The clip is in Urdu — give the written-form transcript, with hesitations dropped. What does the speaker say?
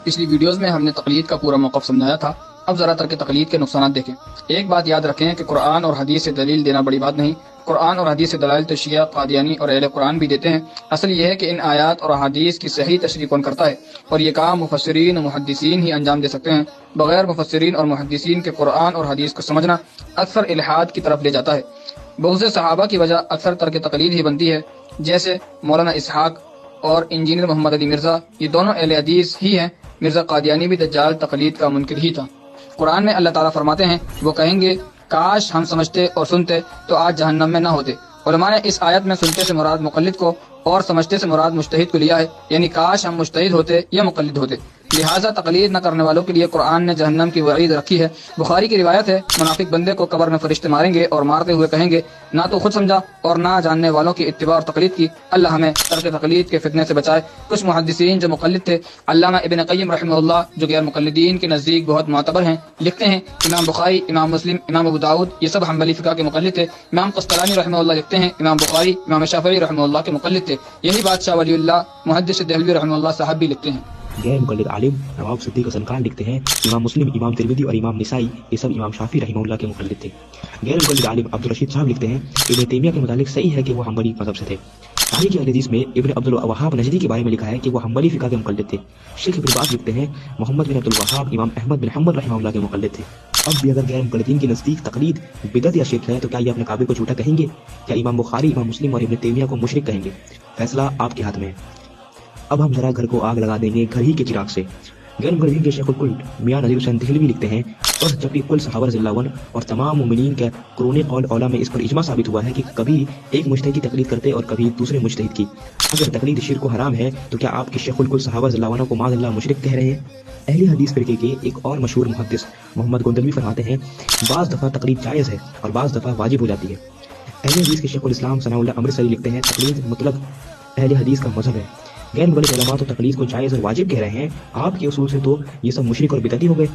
پچھلی ویڈیوز میں ہم نے تقلید کا پورا موقف سمجھایا تھا، اب ذرا ترک تقلید کے نقصانات دیکھیں۔ ایک بات یاد رکھیں کہ قرآن اور حدیث سے دلیل دینا بڑی بات نہیں، قرآن اور حدیث سے دلائل تو شیعہ، قادیانی اور اہل قرآن بھی دیتے ہیں۔ اصل یہ ہے کہ ان آیات اور احادیث کی صحیح تشریح کون کرتا ہے، اور یہ کام مفسرین و محدثین ہی انجام دے سکتے ہیں۔ بغیر مفسرین اور محدثین کے قرآن اور حدیث کو سمجھنا اکثر الحاد کی طرف لے جاتا ہے۔ بہت سے صحابہ کی وجہ اکثر ترک تقلید ہی بنتی ہے، جیسے مولانا اسحاق اور انجینئر محمد علی مرزا، یہ دونوں اہل حدیث ہی ہیں۔ مرزا قادیانی بھی دجال تقلید کا منکر ہی تھا۔ قرآن میں اللہ تعالیٰ فرماتے ہیں، وہ کہیں گے کاش ہم سمجھتے اور سنتے تو آج جہنم میں نہ ہوتے۔ علماء نے اس آیت میں سنتے سے مراد مقلد کو اور سمجھتے سے مراد مجتہد کو لیا ہے، یعنی کاش ہم مجتہد ہوتے یا مقلد ہوتے۔ لہٰذا تقلید نہ کرنے والوں کے لیے قرآن نے جہنم کی وعید رکھی ہے۔ بخاری کی روایت ہے، منافق بندے کو قبر میں فرشتے ماریں گے اور مارتے ہوئے کہیں گے، نہ تو خود سمجھا اور نہ جاننے والوں کی اتباع اور تقلید کی۔ اللہ ہمیں ترک تقلید کے فتنے سے بچائے۔ کچھ محدثین جو مقلد تھے، علامہ ابن قیم رحمہ اللہ، جو غیر مقلدین کے نزدیک بہت معتبر ہیں، لکھتے ہیں امام بخاری، امام مسلم، امام ابو داؤد یہ سب حنبلی فقہ کے مقلد تھے۔ امام قسطلانی رحمہ اللہ لکھتے ہیں امام بخاری، امام شافعی رحمہ اللہ کے مقلد تھے۔ یہی بات شاہ ولی اللہ محدث دہلوی رحمہ اللہ صاحب بھی لکھتے ہیں۔ غیر مقلد عالم نواب صدیق حسن خان لکھتے ہیں امام مسلم، امام ترمذی اور امام نسائی یہ سب امام شافعی رحمہ اللہ کے مقلد تھے۔ غیر مقلد عالم عبدالرشید صاحب لکھتے ہیں ابن تیمیہ کے متعلق صحیح ہے کہ وہ حنبلی مذہب سے تھے۔ تاریخ حدیث میں ابن عبد الوہاب نجدی کے بارے میں لکھا ہے کہ وہ حنبلی فقہ کے مقلد تھے۔ شیخ ابن باز لکھتے ہیں محمد بن عبد الوہاب امام احمد بن حنبل رحمہ اللہ کے مقلد تھے۔ اب بھی اگر غیر مقلدین کے نزدیک تقلید بدعت یا شرک ہے تو کیا یہ اپنے قابل کو جھوٹا کہیں گے؟ کیا امام بخاری، امام مسلم اور ابن تیمیہ کو مشرک کہیں گے؟ فیصلہ آپ کے ہاتھ میں ہے۔ اب ہم ذرا گھر کو آگ لگا دیں گے گھر ہی کے چراغ سے۔ غیر مقلدین کے شیخ الکل میاں نذیر حسین دہلوی لکھتے ہیں اور جبکہ کل صحابہ رضی اللہ عنہ اور تمام مومنین کے قرون قول اولا میں اس پر اجماع ثابت ہوا ہے کہ کبھی ایک مجتہد کی تقلید کرتے اور کبھی دوسرے مجتہد کی۔ اگر تقلید شرک و حرام ہے تو کیا آپ کے شیخ الکل صحابہ رضی اللہ عنہ کو معاذ اللہ مشرک کہہ رہے ہیں؟ اہل حدیث فرقے کے ایک اور مشہور محدث محمد گندلوی فرماتے ہیں بعض دفعہ تقلید جائز ہے اور بعض دفعہ واجب ہو جاتی ہے۔ اہل حدیث کے شیخ الاسلام ثناء اللہ امرتسری لکھتے ہیں تقلید مطلق اہل حدیث کا مذہب ہے۔ غیر مقلد علماء تو تقلید کو جائز اور واجب کہہ رہے ہیں، آپ کے اصول سے تو یہ سب مشرک اور بدعتی ہو گئے۔